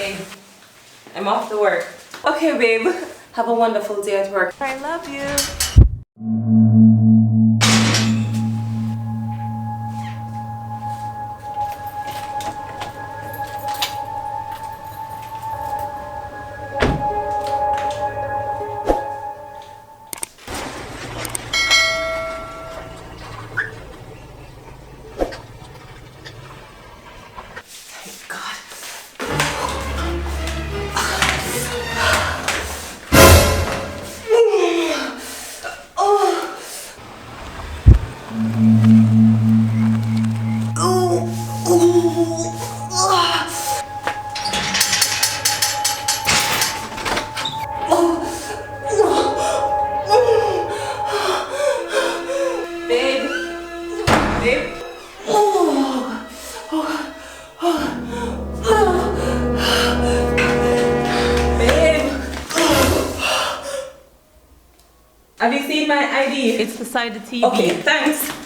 babe. I'm off to work. Okay, babe. Have a wonderful day at work. I love you. Have you seen my ID? It's beside the TV. Okay, thanks.